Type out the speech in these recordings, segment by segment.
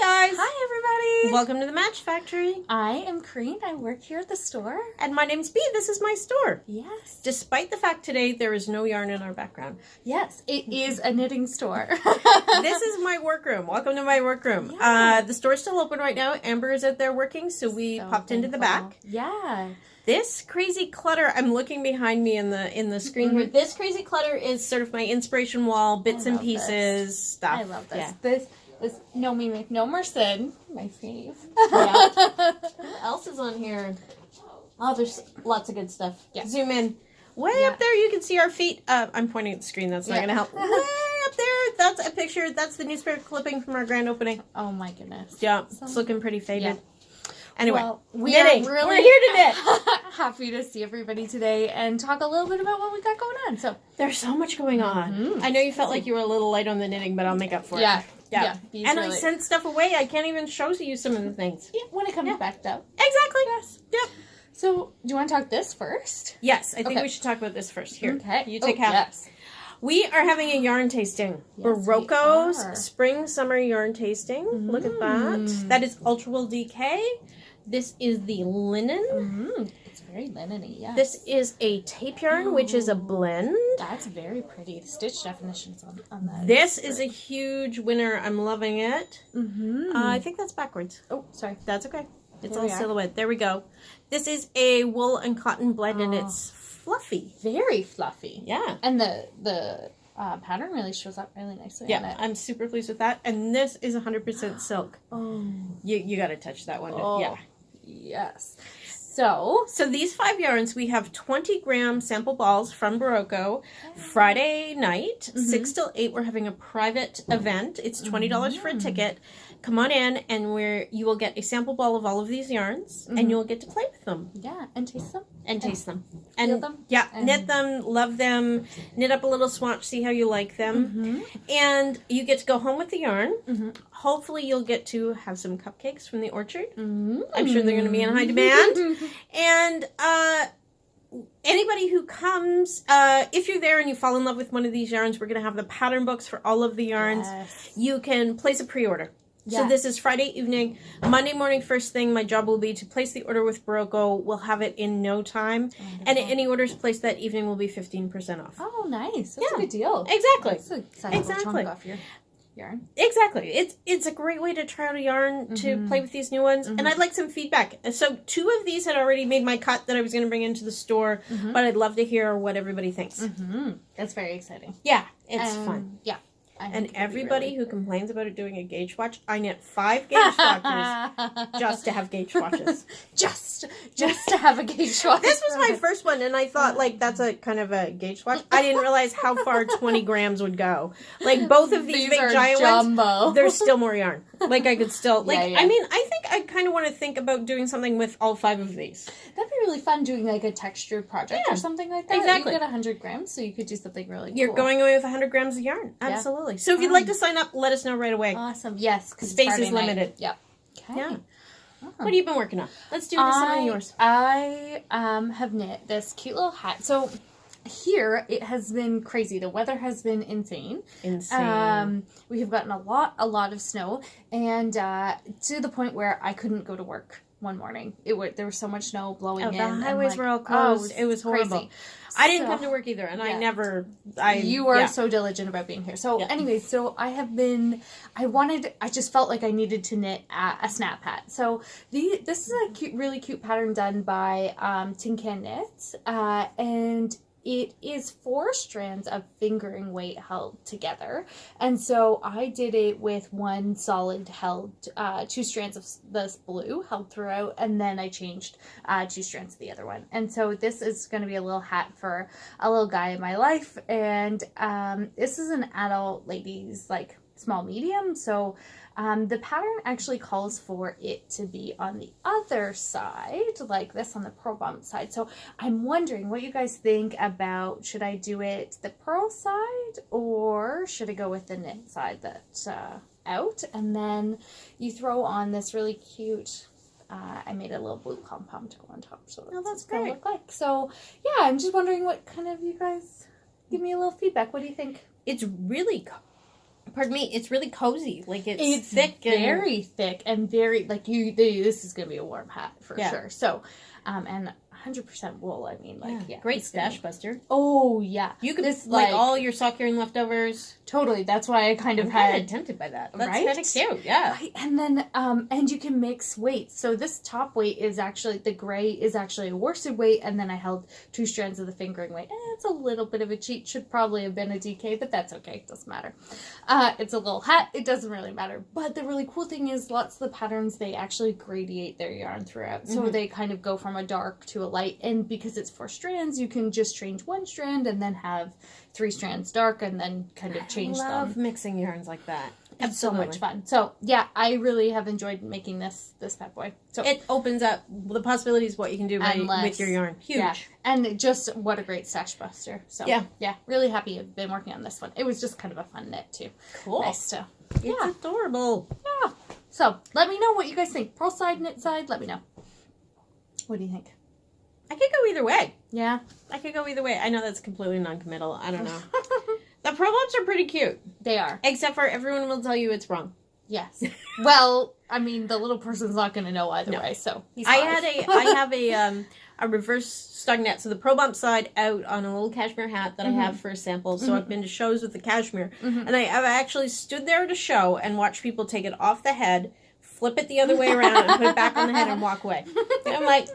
Hi guys! Hi everybody! Welcome to the Match Factory. I am Corrine. I work here at the store. And my name's Bea. This is my store. Yes. Despite the fact today there is no yarn in our background. Yes, it is a knitting store. This is my workroom. Welcome to my workroom. Yeah. The store's still open right now. Amber is out there working, so we popped into the back. Yeah. This crazy clutter, I'm looking behind me in the screen here. This crazy clutter is sort of my inspiration wall, bits and pieces, stuff. I love this. Yeah. This No Me Make No More Sin, my fave. Yeah. What else is on here? Oh, there's lots of good stuff. Yeah. Zoom in. Way up there, you can see our feet. I'm pointing at the screen. That's not going to help. Way up there, that's a picture. That's the newspaper clipping from our grand opening. Oh my goodness. Yeah, it's looking pretty faded. Yeah. Anyway, well, we're here to knit. Happy to see everybody today and talk a little bit about what we got going on. So there's so much going on. I know you felt like you were a little light on the knitting, but I'll make up for it. Yeah. And I sent stuff away. I can't even show you some of the things. Yeah, when it comes back though. Exactly. Yes. Yep. So, do you want to talk this first? Yes, I think we should talk about this first. Here. Okay. You take half. Yes. We are having a yarn tasting. Yes, Berroco's Spring-Summer Yarn Tasting. Look at that. That is Ultra Wool DK. This is the linen. It's very linen-y, yes. This is a tape yarn, which is a blend. That's very pretty. The stitch definitions on that. This is a huge winner. I'm loving it. I think that's backwards. Oh, sorry. That's okay. It's There all we are. silhouette. There we go. This is a wool and cotton blend, and it's fluffy. Very fluffy. Yeah. And the pattern really shows up really nicely on Yeah, it. I'm super pleased with that. And this is 100% silk. Oh. You got to touch that one. Yeah. Yes. So these 5 yarns, we have 20 gram sample balls from Berroco. Friday night, 6 till 8, we're having a private event. It's $20 for a ticket. Come on in, and you will get a sample ball of all of these yarns, and you'll get to play with them. yeah, and taste them. And taste them. Feel And them. yeah, And knit them, love them, knit up a little swatch, see how you like them. And you get to go home with the yarn. Hopefully you'll get to have some cupcakes from the orchard. I'm sure they're going to be in high demand. And anybody who comes, if you're there and you fall in love with one of these yarns, we're going to have the pattern books for all of the yarns. Yes. You can place a pre-order. So Yeah. this is Friday evening. Monday morning, first thing, my job will be to place the order with Berroco. We'll have it in no time. And any orders placed that evening will be 15% off. Oh, nice. That's a good deal. Exactly. That's a sizable Exactly. chunk off your yarn. Exactly. It's a great way to try out a yarn, to play with these new ones. And I'd like some feedback. So 2 of these had already made my cut that I was going to bring into the store. But I'd love to hear what everybody thinks. That's very exciting. Yeah, it's fun. Yeah. And everybody who complains about it doing a gauge swatch, I knit 5 gauge swatches just to have gauge swatches. just to have a gauge swatch. This was my first one, and I thought, like, that's a kind of a gauge swatch. I didn't realize how far 20 grams would go. Like, both of these big are giant jumbo. ones, there's still more yarn. Like, I could still, like, Yeah. I mean, I think I kind of want to think about doing something with all 5 of these. That'd be really fun doing like a textured project or something like that. Exactly. You get 100 grams, so you could do something really cool. You're going away with 100 grams of yarn. Absolutely. So if you'd like to sign up, let us know right away. Awesome. Yes, because Space is limited. Yep. Okay. Yeah. What have you been working on? Let's do this on yours. I have knit this cute little hat. So here it has been crazy. The weather has been insane. We have gotten a lot of snow, and to the point where I couldn't go to work one morning. There was so much snow blowing in. The highways were all closed. It was horrible. Crazy. I didn't come to work either, and You were so diligent about being here. So anyway, so I just felt like I needed to knit a snap hat. So this is a really cute pattern done by Tin Can Knits, and it is 4 strands of fingering weight held together. And so I did it with 1 solid held, 2 strands of this blue held throughout, and then I changed 2 strands of the other one. And so this is going to be a little hat for a little guy in my life. And this is an adult ladies, like small medium. So the pattern actually calls for it to be on the other side, like this on the purl bump side. So I'm wondering what you guys think about, should I do it the purl side or should I go with the knit side that's out? And then you throw on this really cute, I made a little blue pom-pom to go on top. So that's what it's going to look like. So yeah, I'm just wondering what kind of you guys, give me a little feedback. What do you think? It's really pardon me, it's really cozy. Like, it's thick. Very thick and very, like, this is going to be a warm hat for sure. So, and 100% wool. I mean, like, great stash buster. Oh, yeah. You could, like, all your sock yarn leftovers. Totally. That's why I kind of I'm kind of tempted by that. That's kind of cute. Yeah. Right. And then, and you can mix weights. So this top weight is actually, the gray is actually a worsted weight. And then I held 2 strands of the fingering weight. It's a little bit of a cheat. Should probably have been a DK, but that's okay. It doesn't matter. It's a little hat. It doesn't really matter. But the really cool thing is lots of the patterns, they actually gradiate their yarn throughout. So they kind of go from a dark to a light. And because it's 4 strands, you can just change 1 strand and then have 3 strands dark and then kind of change them. I love mixing yarns like that. It's so much fun. So, yeah, I really have enjoyed making this bad boy. So it opens up the possibilities what you can do with your yarn. Huge. Yeah. And just what a great stash buster. So, yeah, really happy I've been working on this one. It was just kind of a fun knit, too. Cool. Nice to. It's adorable. Yeah. So, let me know what you guys think. Pearl side, knit side, let me know. What do you think? I could go either way. Yeah. I could go either way. I know that's completely non-committal. I don't know. The pearl ups are pretty cute. They are. Except for everyone will tell you it's wrong. Yes. Well, I mean, the little person's not going to know either way, so he's I have a reverse stug net, so the pro bump side out on a little cashmere hat that I have for a sample. So I've been to shows with the cashmere, and I've actually stood there at a show and watched people take it off the head, flip it the other way around, and put it back on the head and walk away. And I'm like,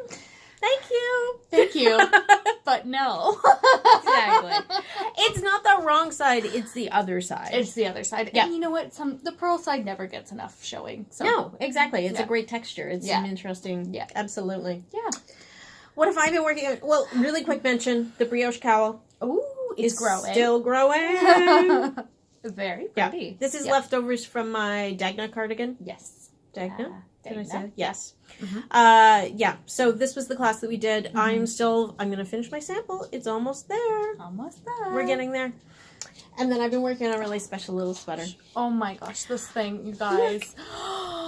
thank you. But no. Exactly. It's not the wrong side, it's the other side. It's the other side. Yeah. And you know what? The pearl side never gets enough showing. So. No, exactly. It's a great texture. It's an interesting. Yeah. Absolutely. Yeah. What have I been working on? Well, really quick mention, the Brioche Cowl. Ooh, it's growing. Still growing. Very pretty. Yeah. This is leftovers from my Dagna cardigan. Yes. Dagna? Can I say that? Yes. So this was the class that we did. I'm going to finish my sample. It's almost there. Almost there. We're getting there. And then I've been working on a really special little sweater. Oh my gosh, this thing, you guys.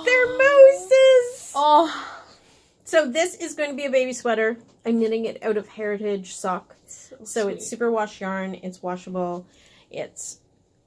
They're mooses. Oh. So this is going to be a baby sweater. I'm knitting it out of Heritage sock. So it's super wash yarn. It's washable. It's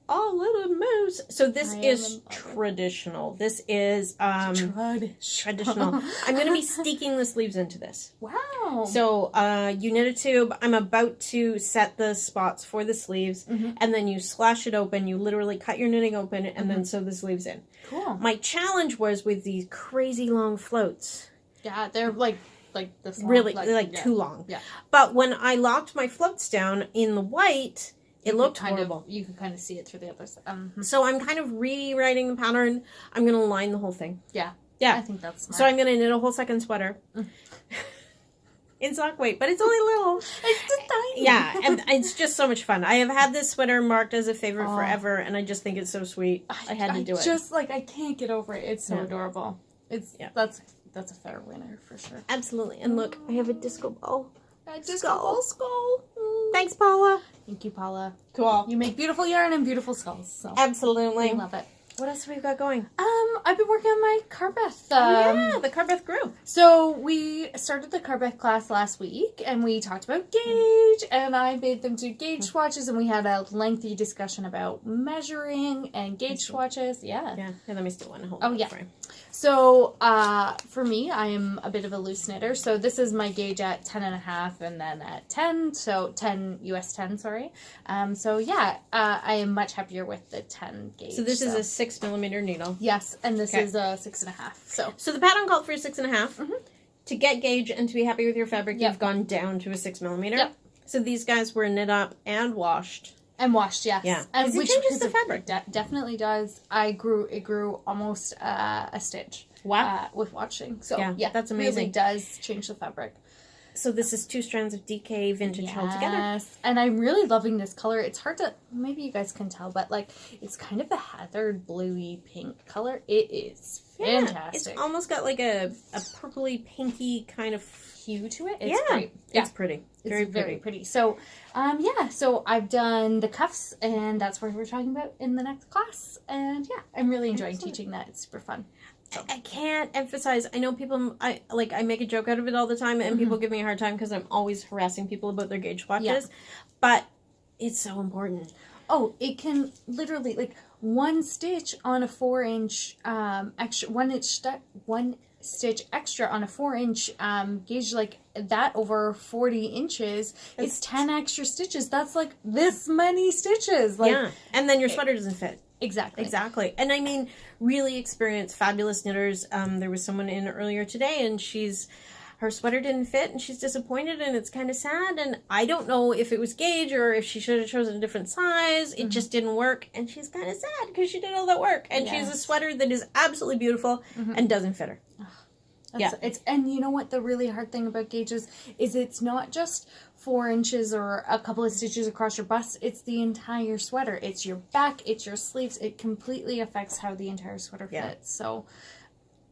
all little moose. So this is traditional. This is traditional. I'm going to be steeking the sleeves into this. Wow. So you knit a tube. I'm about to set the spots for the sleeves, and then you slash it open. You literally cut your knitting open and then sew the sleeves in. Cool. My challenge was with these crazy long floats. Yeah, they're like this long. Really, too long. Yeah. But when I locked my floats down in the white, it looked horrible. You could kind of see it through the other side. So I'm kind of rewriting the pattern. I'm going to line the whole thing. Yeah. Yeah. I think that's smart. So I'm going to knit a whole second sweater. In sock weight, but it's only little. It's just tiny. Yeah, and it's just so much fun. I have had this sweater marked as a favorite forever, and I just think it's so sweet. I had to do it. Just I can't get over it. It's so adorable. It's that's a fair winner for sure. Absolutely. And look, I have a disco ball. A disco ball skull. Thanks, Paula. Thank you, Paula. Cool. You make beautiful yarn and beautiful skulls. So. Absolutely. I love it. What else have we got going? I've been working on my Carbeth. The Carbeth grew. So we started the Carbeth class last week, and we talked about gauge, and I made them do gauge swatches, and we had a lengthy discussion about measuring and gauge swatches. Yeah. Yeah. Here, let me steal one. Oh, yeah. So, for me, I am a bit of a loose knitter. So this is my gauge at 10.5 and then at 10. So 10, US 10, sorry. So yeah, I am much happier with the 10 gauge. So this is a 6mm needle. Yes, and this is a 6.5. So the pattern called for a 6.5. To get gauge and to be happy with your fabric, you've gone down to a 6mm. Yep. So these guys were knit up and washed. And washed, yes. Yeah. And which changes the fabric. Definitely does. It grew almost a stitch. Wow. With washing. So, yeah, that's amazing. It really does change the fabric. So this is 2 strands of DK vintage held together. Yes. And I'm really loving this color. It's hard to, maybe you guys can tell, but it's kind of a heathered bluey pink color. It is fantastic. It's almost got a purpley pinky kind of hue to it. It's great. Yeah. It's pretty. It's very pretty. So, so I've done the cuffs, and that's what we're talking about in the next class. And yeah, I'm really enjoying teaching that. It's super fun. So. I can't emphasize. I know people. I make a joke out of it all the time, and people give me a hard time because I'm always harassing people about their gauge swatches. Yeah. But it's so important. Oh, it can literally one stitch on a 4-inch extra, 1 stitch extra on a 4-inch gauge like that over 40 inches. It's 10 extra stitches. That's like this many stitches. Like, yeah, and then your sweater doesn't fit. Exactly. And I mean, really experienced, fabulous knitters. There was someone in earlier today, and her sweater didn't fit, and she's disappointed, and it's kind of sad. And I don't know if it was gauge or if she should have chosen a different size. It just didn't work, and she's kind of sad because she did all that work. And she has a sweater that is absolutely beautiful and doesn't fit her. And you know what the really hard thing about gauges is, it's not just 4 inches or a couple of stitches across your bust. It's the entire sweater. It's your back. It's your sleeves. It completely affects how the entire sweater fits. So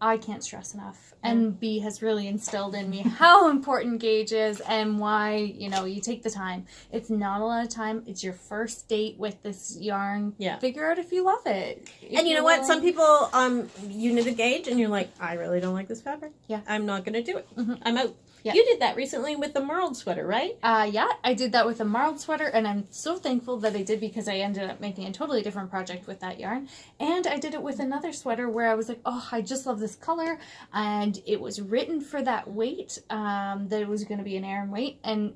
I can't stress enough. And B has really instilled in me how important gauge is and why, you take the time. It's not a lot of time. It's your first date with this yarn. Yeah. Figure out if you love it. And you know what? Some people, you knit a gauge and you're like, I really don't like this fabric. Yeah. I'm not going to do it. I'm out. Yeah. You did that recently with the marled sweater, right? Yeah, I did that with a marled sweater, and I'm so thankful that I did, because I ended up making a totally different project with that yarn. And I did it with another sweater where I was like, oh, I just love this color, and it was written for that weight, that it was going to be an Aran weight, and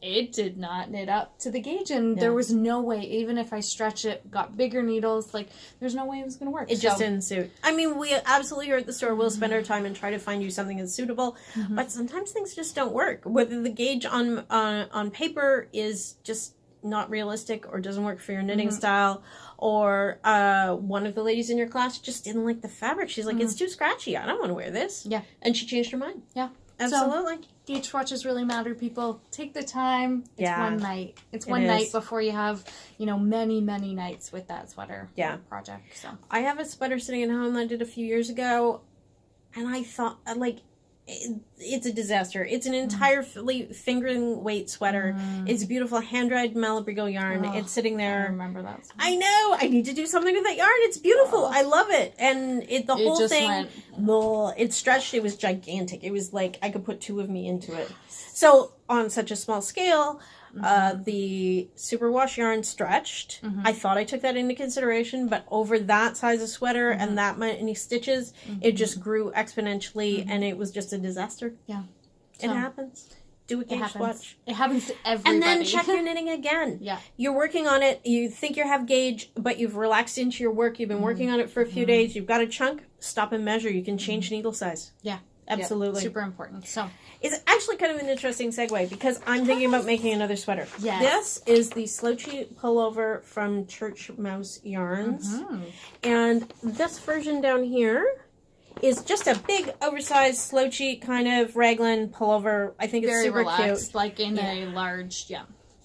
it did not knit up to the gauge, and there was no way, even if I stretched it, got bigger needles, like, there's no way it was going to work. It just didn't suit. I mean, we absolutely are at the store. We'll spend our time and try to find you something that's suitable, but sometimes things just don't work. Whether the gauge on paper is just not realistic or doesn't work for your knitting style, or one of the ladies in your class just didn't like the fabric. She's like, it's too scratchy. I don't want to wear this. Yeah. And she changed her mind. Yeah. Absolutely. So, gauge swatches really matter, people. Take the time. It's one night. It's one night before you have, many, many nights with that sweater project. So I have a sweater sitting at home that I did a few years ago, and I thought, it's a disaster. It's an entire fingering weight sweater. It's beautiful, hand-dyed Berroco yarn. It's sitting there. I remember that. I know. I need to do something with that yarn. It's beautiful. I love it. And the whole thing, it stretched. It was gigantic. It was like I could put two of me into it. So on such a small scale, the superwash yarn stretched. I thought I took that into consideration, but over that size of sweater and that many stitches, it just grew exponentially, and it was just a disaster. Yeah. It happens. Do a gauge swatch. It happens to everybody. And then check your knitting again. Yeah. You're working on it. You think you have gauge, but you've relaxed into your work. You've been working on it for a few days. You've got a chunk. Stop and measure. You can change needle size. Yeah. Absolutely. Yep. Super important. So it's actually kind of an interesting segue, because I'm thinking about making another sweater. Yes. This is the Slow-Cheat pullover from Church Mouse Yarns. And this version down here is just a big, oversized, Slow-Cheat kind of raglan pullover. I think it's very super relaxed, cute. like in a large,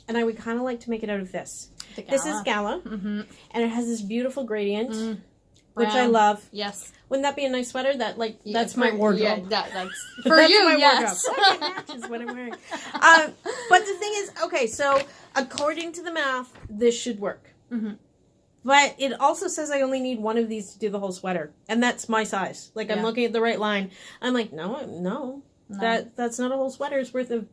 And I would kind of like to make it out of this. This is Gala. And it has this beautiful gradient, which I love. Yes. Wouldn't that be a nice sweater? That's my wardrobe. Yeah, that's for that's you. Yes, it matches what I'm wearing. But the thing is, okay, so according to the math, this should work. But it also says I only need one of these to do the whole sweater, and that's my size. Like I'm looking at the right line. I'm like, no. That's not a whole sweater's worth of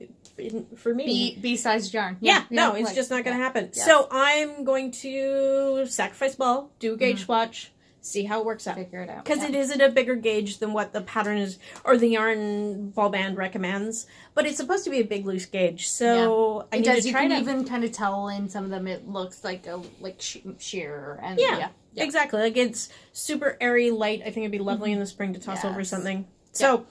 for me. B-sized yarn. Yeah, no, it's just not going to happen. Yeah. So I'm going to sacrifice ball, do a gauge swatch. See how it works out. Figure it out. Because it is at a bigger gauge than what the pattern is, or the yarn ball band recommends. But it's supposed to be a big loose gauge, so I need to try it. You can even kind of tell in some of them it looks like a sheer. And exactly. Like it's super airy, light. I think it'd be lovely in the spring to toss over something. So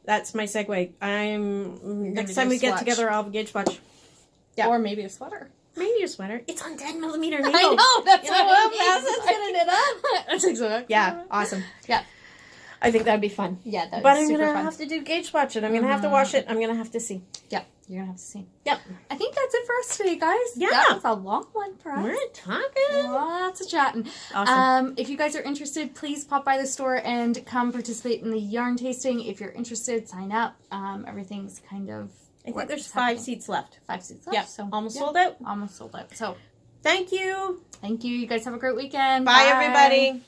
that's my segue. Next time we get together, I'll have a gauge swatch. Yeah. Or maybe a sweater. Maybe a sweater. It's on 10mm needles. I know. That's how fast it's gonna knit up. That's exactly. Yeah. Awesome. Yeah. I think that'd be fun. Yeah. That'd but I'm gonna have to do gauge swatch it. I'm gonna have to wash it. I'm gonna have to see. Yep. You're gonna have to see. Yep. I think that's it for us today, guys. Yeah. That was a long one for us. We're talking. Lots of chatting. Awesome. If you guys are interested, please pop by the store and come participate in the yarn tasting. If you're interested, sign up. Everything's kind of. I think there's 5 seats left. 5 seats left. Yeah. So almost sold out. Almost sold out. So thank you. Thank you. You guys have a great weekend. Bye. Everybody.